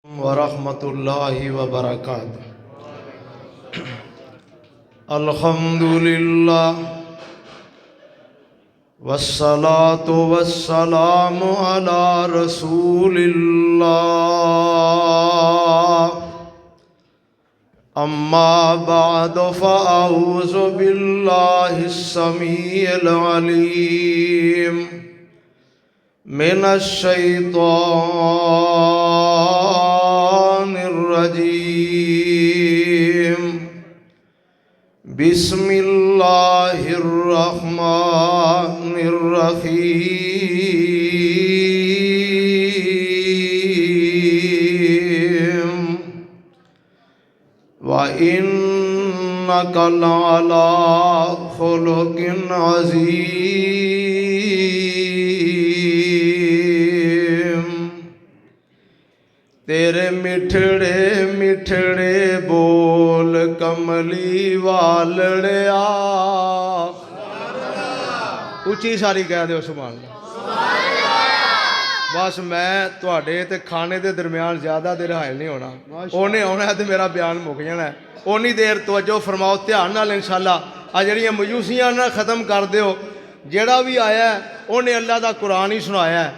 वरहमतुल्लाहि वबरकातुहू। अल्हम्दुलिल्लाह वस्सलातु वस्सलामु अला रसूलिल्लाह। अम्मा बाद फ़अऊज़ु बिल्लाहिस्समीइल अलीम मिनश्शैतानिर रजीम। बिस्मिल्लाहिर रहमानिर रहीम। व इन्नका लअला खुलुकिन अज़ीम। तेरे मिठड़े मिठड़े बोल कमली वालड़िया। उची सारी कह दो सुभान अल्लाह। बस मैं तुहाडे ते खाने के दरम्यान ज़्यादा देर हायल नहीं होना। उन्हें आना है तो मेरा बयान मुक जाना है। उन्नी देर तवज्जो फरमाओ ध्यान नाल इंशाअल्लाह। आ जड़ियां मयूसियां ना ख़त्म कर दिओ। जेड़ा भी आया है उन्हें अल्लाह का कुरान ही सुनाया है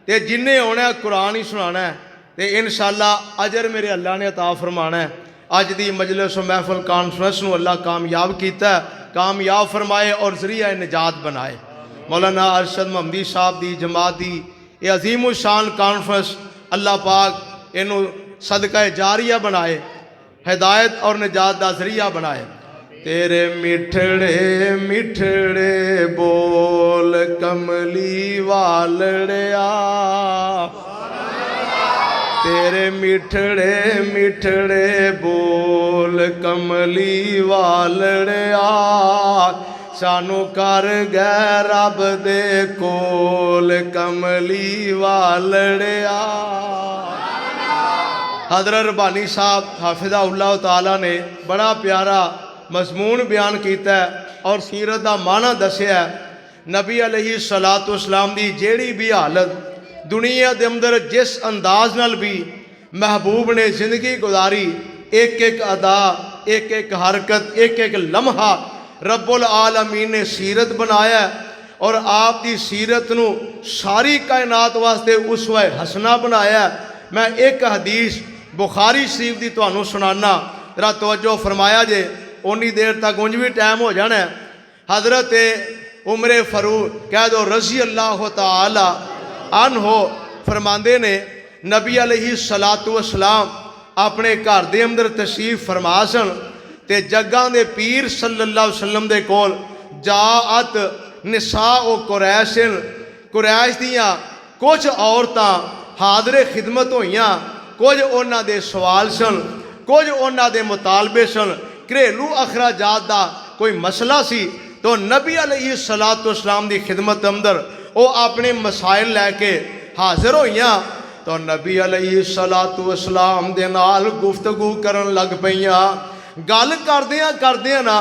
ते जिन्हें आना है कुरान ही सुनाना है ते इंशाअल्लाह अजर मेरे अल्लाह ने अता फरमाना है। अज दी मजलिस महफिल कॉन्फ्रेंस नूं अल्लाह कामयाब कीता, कामयाब फरमाए और ज़रिया निजात बनाए। मौलाना अरशद महमदी साहब दी जमात दी ये अजीम शान कॉन्फ्रेंस अल्लाह पाक इनू सदका जारिया बनाए, हिदायत और निजात का जरिया बनाए। तेरे मिठड़े मिठड़े बोल कमली वालड़िया। तेरे मिठड़े मिठड़े बोल कमली वालड़िया। सानू कर गए रब दे कोल कमली वालड़िया। हज़रत रब्बानी साहब हाफिज़हुल्लाह ताला ने बड़ा प्यारा मजमून बयान किया और सीरत का माना दसिया। नबी अलैहिस्सलातु वस्सलाम दी जेड़ी भी हालत दुनिया के अंदर जिस अंदाज नाल भी महबूब ने जिंदगी गुजारी, एक एक अदा, एक एक हरकत, एक एक लम्हा रब्बुल आलमीन ने सीरत बनाया और आप दी सीरत नू सारी कायनात वास्ते उसवा हसना बनाया। मैं एक हदीस बुखारी शरीफ की तुहानू सुनाना, जरा तवज्जो फरमाया जे। उन्नी देर तक उंज भी टाइम हो जाना है। हज़रत उमरे फरूक कह दो रज़ी अल्लाह तआला अन्हो फरमाते ने नबी अलैहिस्सलातु वस्सलाम अपने घर के अंदर तशरीफ फरमा सन ते जग्गां दे पीर सल्लल्लाहु अलैहि वसल्लम दे कोल जाअत निसा ओ कुरैशन। कुरैश दियां कुछ औरतां हाज़रे खिदमत होइयां। कुछ उन्हां दे सवाल सन, कुछ उन्हां दे मुतालबे सन। घरेलू अखराजात का कोई मसला सी तो नबी अलैहिस्सलातु वस्सलाम दी खिदमत अंदर वो अपने मसाइल लैके हाजिर होइयां तो नबी अलैहिस्सलातु वस्सलाम दे नाल गुफ्तगू करन लग पईयां। गल करदियां करदियां ना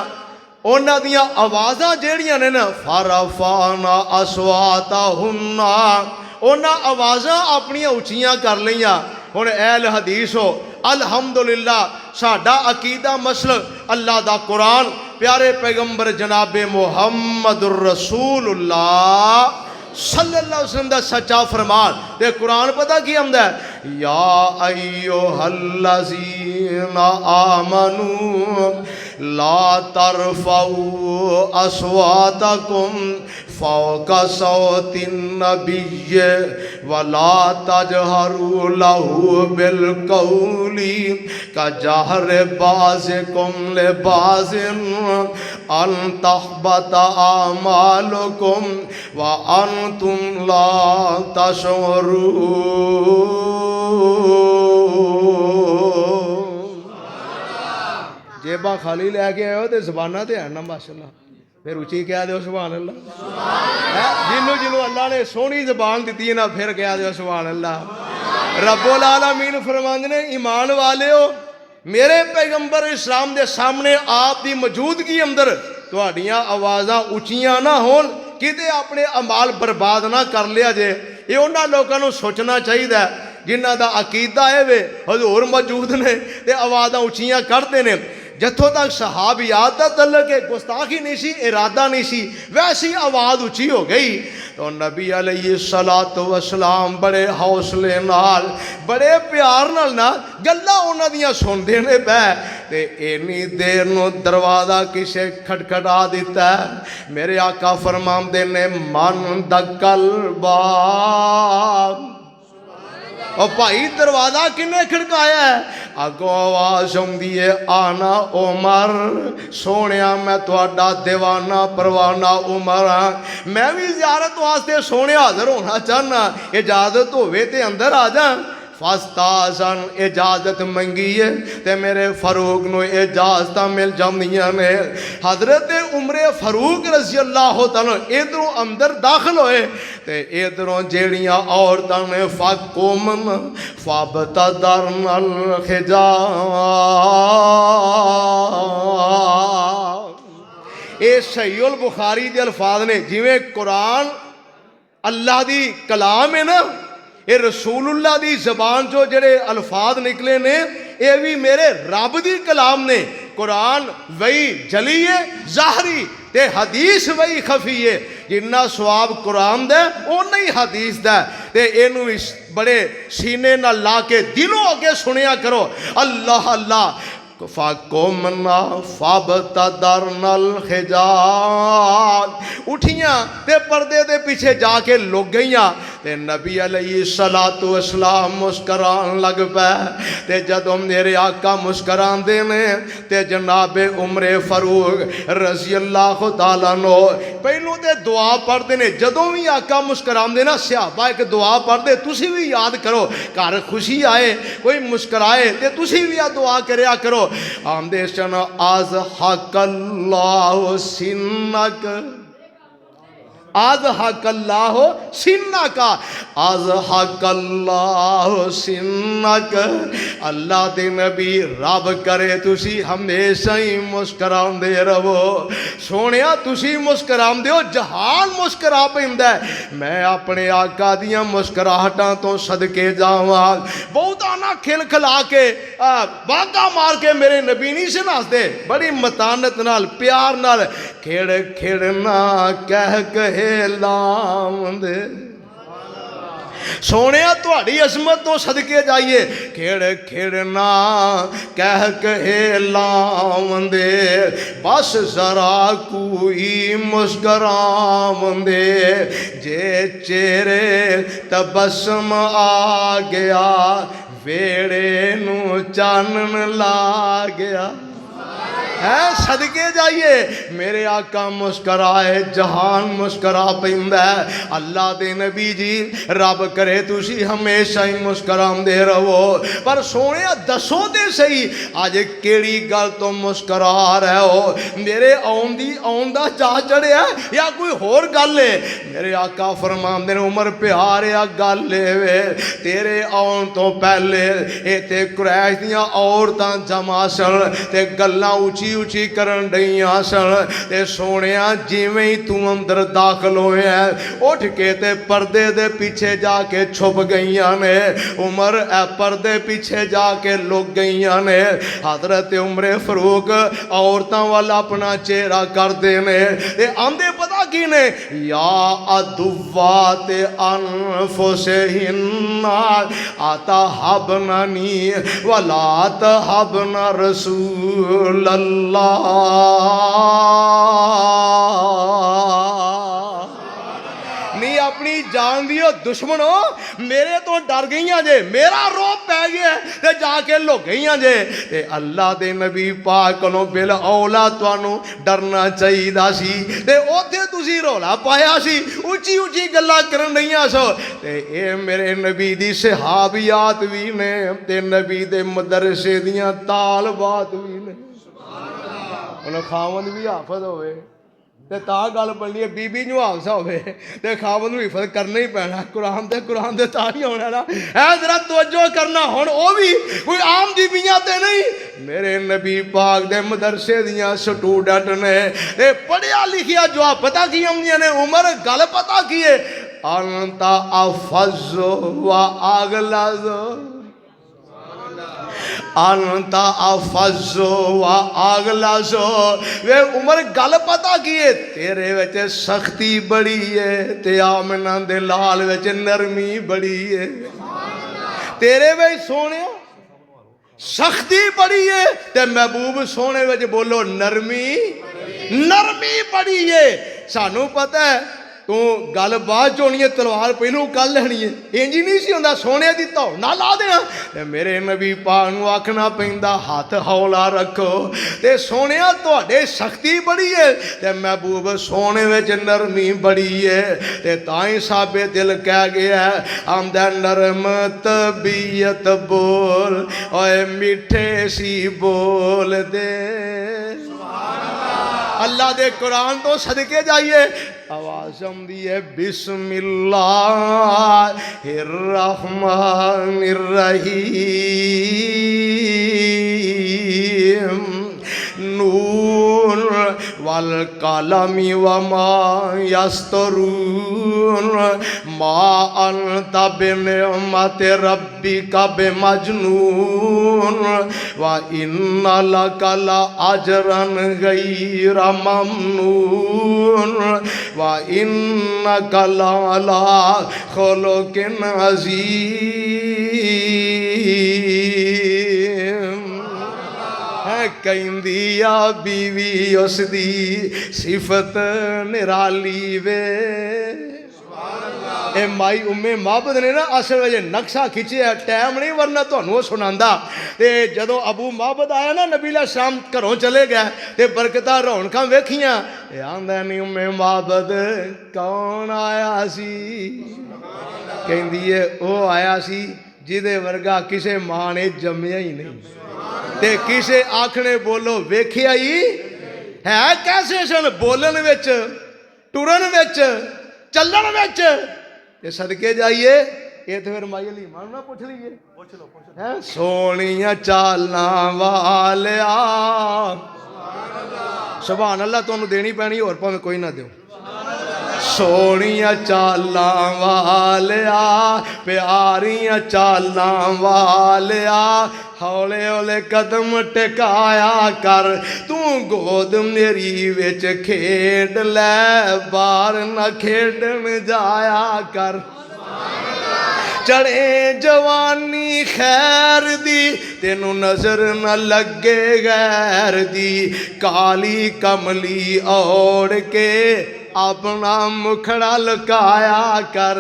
उन्हां दियां आवाज़ां जेड़ियां ने ना फरफाना अस्वाताहुन्ना, उन्हां आवाज़ां अपनियां उच्चियां कर लईयां। हुण अहल हदीस हो अल्हम्दुलिल्लाह साडा अकीदा मसलक अल्लाह दा कुरान प्यारे पैगंबर जनाबे मुहम्मदुर रसूलुल्लाह सल्लल्लाहु अलैहि वसल्लम दा सच्चा फरमान ते कुरान पता की आंदा है, या अय्युहल्लज़ीना आमनू ला तरफऊ अस्वातकुम फौका सौतिन नबिय्य वला तजहरू लहू बिल कौली का जहर बाज़िकुम ले बाज़िन अन तहबता आमालुकुम व अंतुम ला तशऊरून। जेबा खाली लैके आयो तो जबाना तो है ना माशाअल्लाह, फिर उची कह दो सुभान अल्लाह। जिन्हों जिन्हों अल्लाह ने सोहनी जबान दी है ना फिर कह दो सुभान अल्लाह। रब्बुल आलमीन फरमांदे ने ईमान वालेओ मेरे पैगंबर इस्लाम के सामने आप दी मौजूदगी अंदर तुहाड़ियां आवाज़ां उच्चियां ना होन किते अपने अमाल बर्बाद ना कर लिया जे। ये उन्होंने लोगों को सोचना चाहिए जिन्हां दा अकीदा है वे हजूर मौजूद ने ते आवाज़ां उच्चियां करते ने। जिथों तक सहाबियात का तल्लक है, गुस्ताखी नहीं सी, इरादा नहीं सी, वैसी आवाज़ उच्ची हो गई तो नबी अलैहिस्सलातु वस्सलाम बड़े हौसले नाल बड़े प्यार नाल ना गल्लां उन्हां दियां सुनदे ने पै ते इन्नी देर नूं दरवाज़ा किसे खटखटा दिता है। मेरे आका फरमांदे ने मन दकल बाब, और भाई दरवाज़ा किन्ने खड़काया है? अगों आवाज़ आउंदी है आना उमर सोनिया मैं तुहाडा दीवाना परवाना उमर हाँ, मैं भी ज़ियारत वास्ते सोने हाज़र होना चाहना, इजाज़त होवे ते अंदर आ जा। फस्ताजन इजाज़त मंगी है ते मेरे फरूक नूं इजाज़त मिल जांदियां ने। हज़रत उमरे फरूक रज़ी अल्लाह तआला इधरों अंदर दाखिल होए ते इधरों जेड़ियां औरतां ने फ़कुमन फ़बतदरनल हिजाब, ये सहीहुल बुखारी के अल्फाज ने, जिवें कुरान अल्लाह दी कलाम है ना, ये रसूलुल्लाह दी ज़बान चो जेड़े अल्फाज निकले ने ये भी मेरे रब दी कलाम ने। कुरान वही जली है ज़ाहरी ते हदीस वही खफी है, जिन्ना सवाब कुरान दा उन्ना ही हदीस दा ते इनू बड़े सीने नाल ला के दिलों अगे सुनिया करो। अल्लाह अल्लाह फ़कुमना फ़बतदरनल हिजाब, उठियां ते पर्दे दे पीछे जाके लुक गईयां ते नबी अलैहिस्सलातु वस्सलाम मुस्करान लग पै ते जदों मेरे आका मुस्करांदे ने ते जनाबे उमरे फरूक रज़ी अल्लाह तआला नो पहलों ते दुआ पढ़ते ने। जदों भी आका मुस्करांदे ना सहाबा एक दुआ पढ़ते, तुसी भी याद करो, घर खुशी आए कोई मुस्कराए ते तुसी भी आ दुआ करया करो। आमदे सन आज हकल्लाहु सिन्नक, आज हकल्लाहु सिन्नक, आज हकल्लाहु सिन्नक, अल्लाह दे नबी रब करे तुसी हमेशा ही मुस्करांदे रहो। सोनिया तुसी मुस्करांदे हो, जहान मुस्करा पैंदा है। मैं अपने आका दियां मुस्कराहटां तो सदके जावां। बहुता ना खिल खिला के बागा मार के मेरे नबी नहीं से नसदे, बड़ी मतानत नाल प्यार नाल खेड़ खेड़ना कह कहे लामदे। सोने तुहाड़ी अजमत तो सदके जाइए, खेड़ खेड़ना कह कहे लावंदे, बस जरा कोई मुस्करावंदे, जे चेहरे तबस्सम आ गया वेड़े नू चानन ला गया है। सदके जाइए मेरे आका मुस्कराए जहान मुस्करा पैंदा है। अल्लाह दे नबी जी रब करे तुसी हमेशा ही मुस्करांदे रहो। पर सोने दसो ते सही अज केड़ी गल तो मुस्करा रहे हो? मेरे आउन दा चाह चढ़िया या कोई होर गल है? मेरे आका फरमांदे ने उमर प्यारिया गल वे तेरे आउन तो पहले इत्थे कुरैश दियां औरतां जमा सन ते गल्लां उची उची करन डईयां सन ते सोनिया जिवें ही तू अंदर दाखिल होया उठ के ते पर्दे दे पीछे जाके छुप गईयां ने। उमर ए पर्दे पीछे जाके लुक गईयां ने। हजरत उमरे फरूक औरतां वाल अपना चेहरा करदे ने ते आंदे पता की ने, या अदुवात अनफुसिहिन्ना आता हबनानी वलात हबना रसूल अल्लाह। नहीं अपनी जान दियो दुश्मनो मेरे तो डर गई जे, मेरा रोब पै गया ते जाके लुक गई जे। ते अल्लाह दे नबी पाक कोलों बिल औला तुहानू डरना चाहिदा सी ते ओथे तुसी रौला पाया सी, उची उची गल्लां करन लईयां सो। ते ए मेरे नबी दी सहाबियात भी ने ते नबी दे मदरसे दियां तालबात भी ने। खावंद भी हाफज होवे ते ता गल बननी है, बीबी नूं हाफसा होवे ते खावंद नूं हिफज करना ही पैना। कुरान दे ता ही होना ना है। जरा तवज्जो करना हुण ओ भी कोई आम बीबियां ते नहीं, मेरे नबी पाक दे मदरसे दियां स्टूडेंट ने ते पढ़िया लिखिया जवाब पता की आउंदियां ने। उमर गल पता की है, अंता अफज़ो व अगलज़ो, अंता अफज़ो व अगलज़ो। वे उमर गल पता की है, तेरे विच सख्ती बड़ी है ते आमना दे लाल विच नरमी बड़ी है। तेरे विच सोने सख्ती बड़ी है ते महबूब सोने विच बोलो नरमी नरमी बड़ी है। सानू पता है तू गल बाद च होनी है, तलवार पहलू कल लैनी है, इंज ही नहीं सी होंदा सोने दी धौ ना ला देना। ते मेरे नबी पाक नूं आखना पैंदा हाथ हौला रखो ते सोने तुहाडे सख्ती बड़ी है ते महबूब सोने विच नरमी बड़ी है। ते ताई साबे दिल कह गया आंदा नरम तबीयत बोल ओए मिठे सी बोल दे। अल्लाह दे कुरान तो सदके जाइए, आवाज आती है बिस्मिल्लाहिर्रहमानिर्रहीम नून वल कलमी वमा यस्तरून मा अन्ता बिनिअमति रब्बिका बिमजनून व इन्ना लका लअजरन गैरा ममनून व इन्नका लअला खुलुकिन अज़ीम। कहंदी आ बीवी उसदी सिफत निराली वे। ए माई उम्मे माबद ने ना असल वजह नक्शा खिंचिया, टाइम नहीं वरना तुहानू सुनांदा। ते जदों अबू माबद आया ना नबी अलैहिस्सलाम घरों चले गए ते बरकतां रौनकां वेखियां, आंदा नहीं उम्मे माबद कौन आया सी? कहंदी है ओ आया सी जिदे वर्गा किसे मां ने जम्मिया ही नहीं ते किसे आखने बोलो वेखिया ही है। कैसे सन बोलन विच टुरन विच चलन विच ते सदके जाइए। ये तो फिर माई हलीमा ना पुछ लीजिए, पुछ लो है सोनिया चालां वालिया। सुभान अल्लाह तुहानू देनी पैनी होर भावें कोई ना दिओ। सोनिया चालां वालिया प्यारियां चालां वालिया हौले हौले कदम टिकाया कर तू गोद मेरी विच खेड लै बाहर न खेडन जाया कर। चढ़े जवानी खैर दी तेनू नजर न लगे गैर दी काली कमली ओढ़ के अपना मुखड़ा लुकाया कर।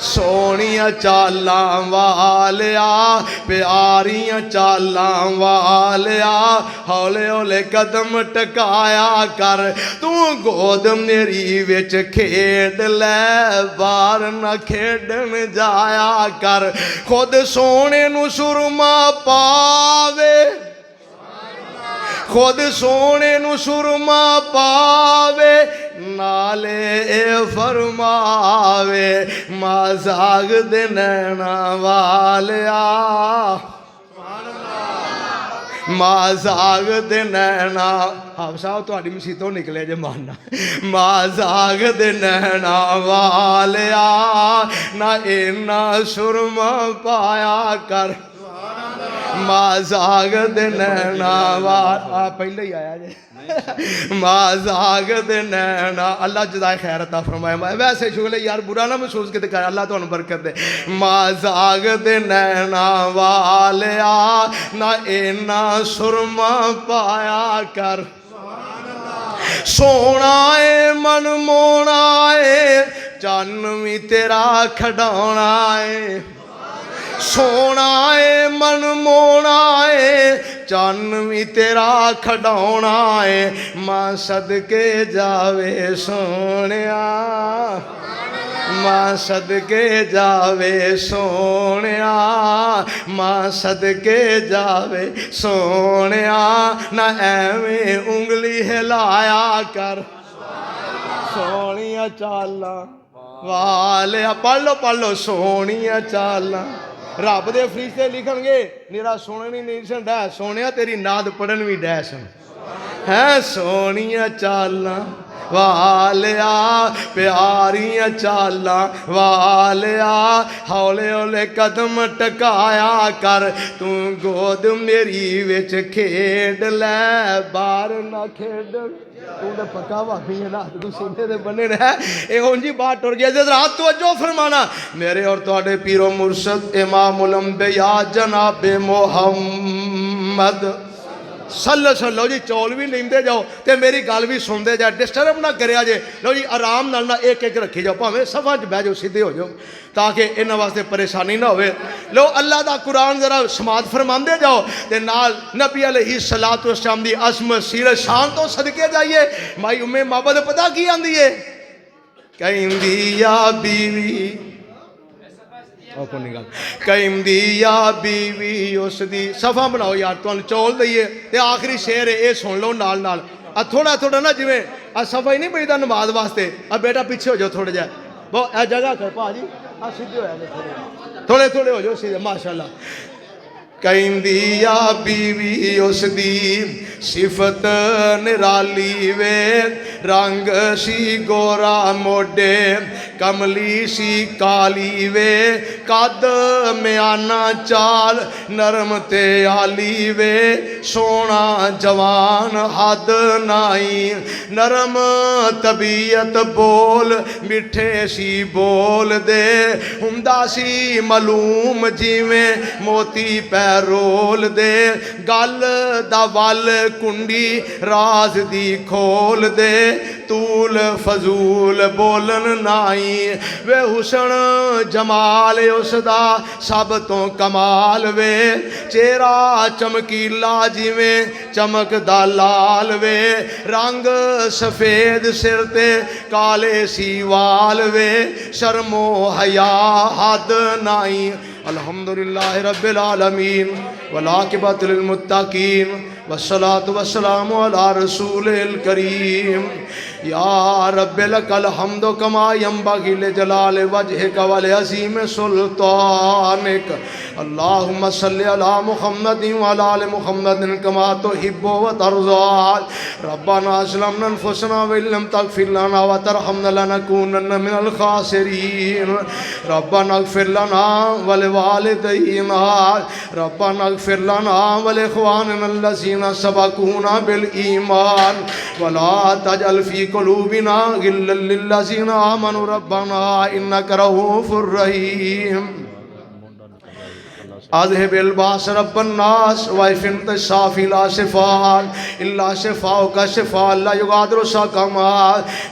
सोनिया चालां वालिया प्यारियां चालां वालिया हौले हौले कदम टकाया कर तू गोद मेरी विच खेड लै बाहर न खेडन जाया कर। खुद सोने नू सुरमा पावे खुद सोने नू सुरमा पावे नाले ए फरमावे मजाक दे नैना वालिया मजाक दे नैना। आप साहब तुहाडी मसीतों निकले जे मानना मजाक दे नैना वालिया ना इन्ना सुरमा पाया कर। मजाक दे नैना वाल पहले ही आया जे मजाक दे नैना। अल्लाह जज़ाए खैर अता फरमाए। वैसे शुक्र यार बुरा ना महसूस किते कर अल्लाह तुहानू बरकत दे। मजाक दे नैना वालिया ना इन्ना सुरमा पाया कर। सोना ए मन मोना ए चन्न भी तेरा खड़ाउणा ए। सोना ए मन मोना ए चन्न भी तेरा खड़ाउणा ए मां सदके जावे सोनिया मां सदके जावे सोनिया मां सदके जावे सोनिया ना एवें उंगली हिलाया कर। सोनिया चालां वालिया पढ़ लो सोनिया चालां। रब दे फरिश्ते लिखणगे मेरा सुनन ही नहीं सन डै सोनिया तेरी नाद पढ़न भी डै सन है। सोनिया चालां वालिया प्यारियां चालां वालिया हौले हौले कदम टकाया कर तू गोद मेरी विच खेड लै बाहर ना खेड तू तो पक्का भाभी है ना तू सीने दे बने रह ये उंज ही बात टुर गया रात तवज्जो फरमाना मेरे और तुहाडे पीरो मुर्शद इमामुल अंबिया जनाबे मुहम्मद सल्लल्लाहु लो जी चौल भी लेंदे जाओ तो मेरी गल भी सुनते जाओ डिस्टर्ब ना करिया जे लो जी आराम नाल ना एक एक रखी जाओ भावें सफा च बह जाओ सीधे हो जाओ ताकि इन्हां वास्ते परेशानी ना होवे लो अल्लाह दा कुरान जरा समात फरमांदे जाओ ते नाल नबी अलैहिस्सलातु वस्सलाम दी अज़मत सीरत शान तो सदके जाइए माई उम्मे माबद पता की आंदी है कहंदी या बीवी कहंदिया बीवी उसदी सफा बनाओ यार तुहानू चौल दईए ते आखिरी शेर है ये सुन लो नाल नाल थोड़ा थोड़ा ना जिवें सफा ही नहीं पईदा नमाज वास्ते बेटा पीछे हो जाओ थोड़ा जा बहुत ए जगह कर भाजी सीधे हो थोड़े थोड़े हो जाओ सीधे माशाअल्लाह कहंदिया बीवी उसदी सिफत निराली वे रंग सी गोरा मोडे कमली सी काली वे कद म्याना चाल नरम ते आली वे सोना जवान हद नाई नरम तबीयत बोल मिठे सी बोल दे हुंदा सी मलूम जिवें मोती पै रोल दे गल दा वल कुंडी राज दी खोल दे तूल फजूल बोलन नाई वे हुसन जमाल उसदा सब तो कमाल वे चेहरा चमकीला जिवें चमकदा लाल वे रंग सफेद सिर ते काले सी वाल वे शर्मो हया हद नाई अल्हम्दुलिल्लाह रब्बिल आलमीन वल आकिबतु लिल मुत्तकीन वस्सलातु वस्सलामु अला रसूलिल करीम या रब्बि लकल हम्दु कमा यंबगी लिजलाल वजहिक व लिअज़ीम सुल्तानिक अल्लाहुम्मा सल्लि अला मुहम्मदिन व अला आलि मुहम्मदिन कमा तुहिब्बु व तर्ज़ा रब्बना अस्लमना अनफुसना व इल्लम तगफिर लना व तरहमना लनकूनन्ना मिनल खासिरीन रब्बना इग़फिर लना व लिवालिदैना रब्बना इग़फिर लना व लिइख़वानिना अल्लज़ीना सबक़ूना बिल ईमान व ला तजअल फ़ी क़ुलूबिना गिल्लन लिल्लज़ीना आमनू रब्बना इन्नका रऊफ़ुर रहीम अज़हिबिल बास रब्बन नास वइफ़िन शाफ़ी ला शिफ़ाअन इल्ला शिफ़ाउका शिफ़ाअ ला युगादिरु सक़मा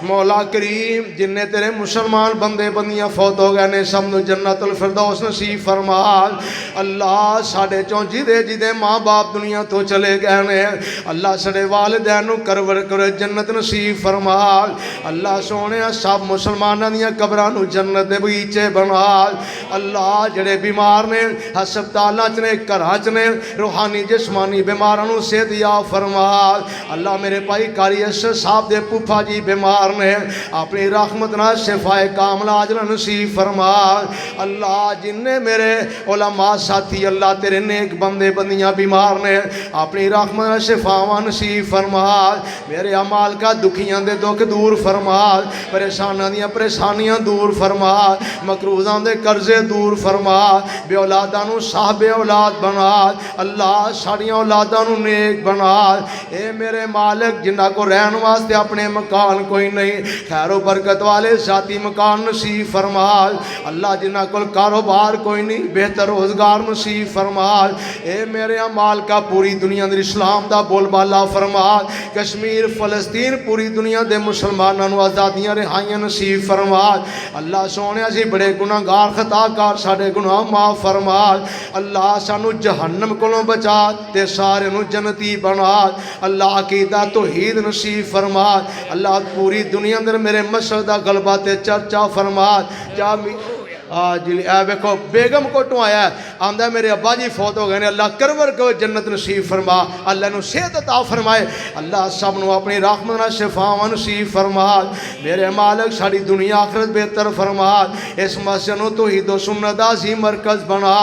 मौला करीम जिन्ने तेरे मुसलमान बंदे बंदियां फौत हो गए ने सब नूं जन्नतुल फिरदौस नसीब फरमा अल्लाह साडे चों जिदे जिदे माँ बाप दुनिया तो चले गए ने अल्लाह साडे वालिदैन नूं करवर कर जन्नत नसीब फरमा अल्लाह सोने सब मुसलमानां दियां कब्रां नूं जन्नत दे बगीचे बना अल्लाह जेड़े बीमार ने हस्पतालों च ने घर च ने रूहानी जिस्मानी बीमारों को सेहत याब फरमा अल्लाह मेरे भाई कारी असद साहब दे फूफा जी बीमार ने अपनी रहमत नाल शिफाए कामला अजल नसीब फरमा अल्लाह जिन्ने मेरे उलमा साथी अल्लाह तेरे नेक बंदे बंदियां बीमार ने अपनी रहमत नाल शिफावां नसीब फरमा मेरे अमाल का दुखियां दे दुख दूर फरमा परेशानियां दियां परेशानियां दूर फरमा मकरूज़ां दे कर्जे दूर फरमा बे औलादां नूं साहबे औलाद बना अल्लाह साड़ियाँ औलादा नूं नेक बना ए मेरे मालिक जिन्ना को रहन वास्ते अपने मकान कोई नहीं खैरो बरकत वाले जाती मकान नसीब फरमा अल्लाह जिन्ना को कारोबार कोई नहीं बेहतर रोजगार नसीब फरमा ए मेरे माल का पूरी दुनिया दे इस्लाम दा बोलबाला फरमा कश्मीर फलस्तीन पूरी दुनिया दे मुसलमानों नूं आज़ादियां रिहाइयां नसीब फरमा अल्लाह सोने असी बड़े गुनाहगार खताकार साडे गुनाह माफ फरमा अल्लाह सानू जहन्नम कोलों बचा ते सारे नू जन्नती बना अल्लाह अकीदा तौहीद नसीब फरमा अल्लाह पूरी दुनिया अंदर मेरे मशहद दा गलबा ते चर्चा फरमा जा जी वेखो बेगम कोटों आया आंदा मेरे अब्बा जी फौत हो गए ने अल्लाह करवर को जन्नत नसीब फरमा अल्लाह नू सेहत अता फरमाए अल्लाह सब नू अपनी रहमत नाल शिफावां नसीब फरमा मेरे मालिक साड़ी दुनिया आखिरत बेहतर फरमा इस मस्जिद नू तौहीद व सुन्नत दा अजीम मरकज बना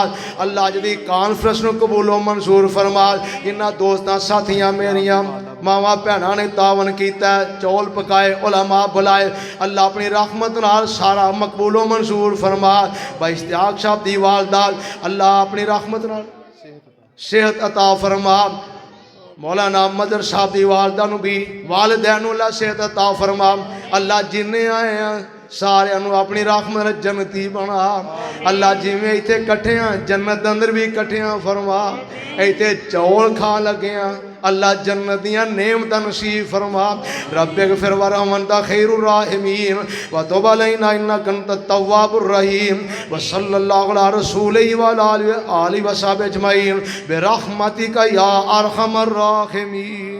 अल्लाह जी कॉन्फ्रेंस नू कबूलो मंजूर फरमा इन्हां दोस्तां साथियां मेरियां मावा भैनों ने तावन किया, चौल पकाए, उलमा बुलाए। अल्लाह अपनी रहमत नाल सारा मकबूलो मंसूर फरमा। भाई इश्तियाक साहब दी वालदा अल्लाह अपनी रहमत नाल सेहत अता फरमा। मौलाना मदर साहब दी वालदा नूं भी वालिदैन अल्लाह सेहत अता फरमा। अल्लाह जिन्ने आए हैं सारिਆਂ ਨੂੰ अपनी रहमत जन्नती बना। अल्लाह जिमें इत्थे कट्ठे हैं जन्नत अंदर भी कट्ठियां फरमा। इत्थे चौल खा लगे हैं अल्लाह जन्नत दियां नेमतां नसीब फरमा। रब्बिक फिर वरहमता खैरुर राहिमीन व तौब अलैना इन्नका अंतत तव्वाबुर रहीम व सल्लल्लाहु अला रसूलिही व अला आलिहि व सहाबिहि अजमईन बिरहमतिका या अरहमर राहिमीन।